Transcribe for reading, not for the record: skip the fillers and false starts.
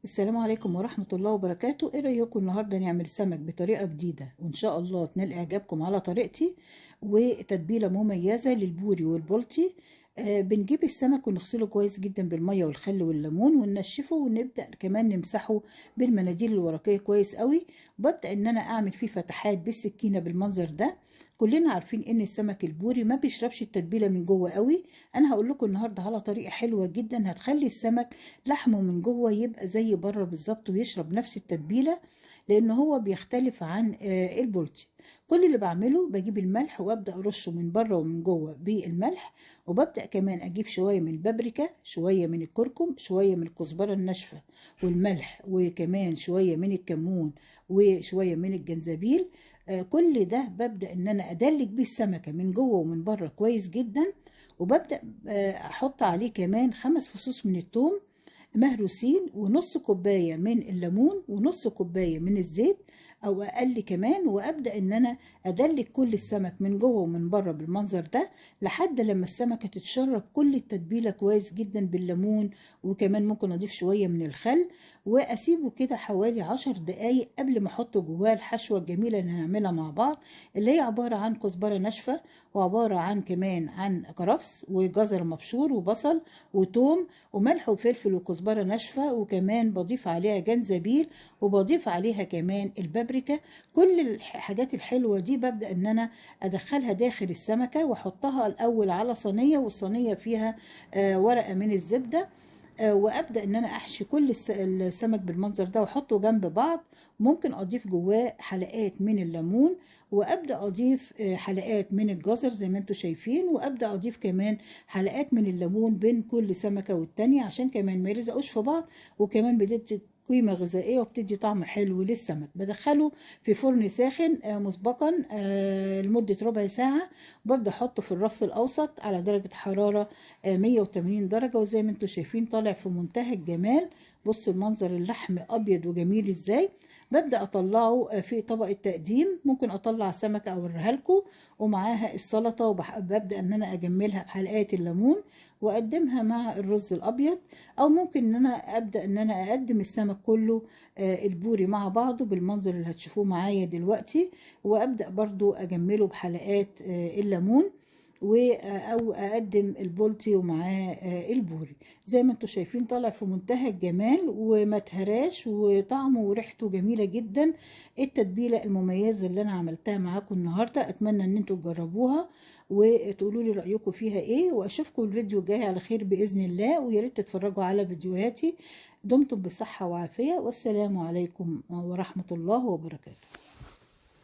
السلام عليكم ورحمة الله وبركاته. ايه رأيكم النهاردة نعمل سمك بطريقة جديدة وان شاء الله تنال اعجابكم على طريقتي وتتبيلة مميزة للبوري والبلطي. بنجيب السمك ونغسله كويس جدا بالمية والخل والليمون وننشفه ونبدأ كمان نمسحه بالمناديل الورقية كويس قوي، وببدأ ان انا اعمل فيه فتحات بالسكينة بالمنظر ده. كلنا عارفين ان السمك البوري ما بيشربش التتبيلة من جوه قوي. انا هقول لكم النهاردة على طريقة حلوة جدا هتخلي السمك لحمه من جوه يبقى زي بره بالظبط ويشرب نفس التتبيله، لان هو بيختلف عن البولتي. كل اللي بعمله بجيب الملح وابدا ارشه من بره ومن جوه بالملح، وببدا كمان اجيب شويه من البابريكا، شويه من الكركم، شويه من الكزبره الناشفه والملح، وكمان شويه من الكمون وشويه من الجنزبيل. كل ده ببدا ان انا ادلك بيه السمكه من جوه ومن بره كويس جدا، وببدا احط عليه كمان 5 فصوص من الثوم مهروسين، ونص كوباية من الليمون، ونص كوباية من الزيت او اقل كمان، وابدا ان انا ادلك كل السمك من جوه ومن بره بالمنظر ده لحد لما السمكه تتشرب كل التتبيله كويس جدا بالليمون، وكمان ممكن اضيف شويه من الخل، واسيبه كده حوالي 10 دقايق قبل ما احط جواه الحشوه الجميله اللي هنعملها مع بعض، اللي هي عباره عن كزبره ناشفه، وعباره عن كمان عن كرفس وجزر مبشور وبصل وتوم وملح وفلفل وكزبره ناشفه، وكمان بضيف عليها جنزبيل، وبضيف عليها كمان البابريكا. كل الحاجات الحلوة دي ببدأ ان انا ادخلها داخل السمكة واحطها الاول على صينية، والصينية فيها ورقة من الزبدة، وابدا ان انا احشي كل السمك بالمنظر ده واحطه جنب بعض. ممكن اضيف جواه حلقات من الليمون، وابدا اضيف حلقات من الجزر زي ما انتم شايفين، وابدا اضيف كمان حلقات من الليمون بين كل سمكه والتانية عشان كمان ما يلزقوش في بعض، وكمان بتدي قيمة غذائية وبتدي طعم حلو للسمك. بدخله في فرن ساخن مسبقا لمدة ربع ساعة، وببدأ احطه في الرف الأوسط على درجة حرارة 180 درجة، وزي ما انتم شايفين طالع في منتهى الجمال. بصوا المنظر، اللحم أبيض وجميل ازاي. ببدأ أطلعه في طبق التقديم، ممكن أطلع سمكة أوريها لكم ومعاها السلطة، وببدأ إن أنا أجملها بحلقات الليمون وأقدمها مع الرز الأبيض، او ممكن ان انا ابدا ان انا اقدم السمك كله البوري مع بعضه بالمنظر اللي هتشوفوه معايا دلوقتي، وابدا برضو اجمله بحلقات الليمون، او اقدم البولتي ومعاه البوري. زي ما انتم شايفين طالع في منتهى الجمال وما اتهراش، وطعمه وريحته جميله جدا. التتبيله المميزه اللي انا عملتها معاكم النهارده اتمنى ان انتم تجربوها وتقولوا لي رايكم فيها ايه، واشوفكم الفيديو الجاي على خير باذن الله، ويا ريت تتفرجوا على فيديوهاتي. دمتم بصحه وعافيه، والسلام عليكم ورحمه الله وبركاته.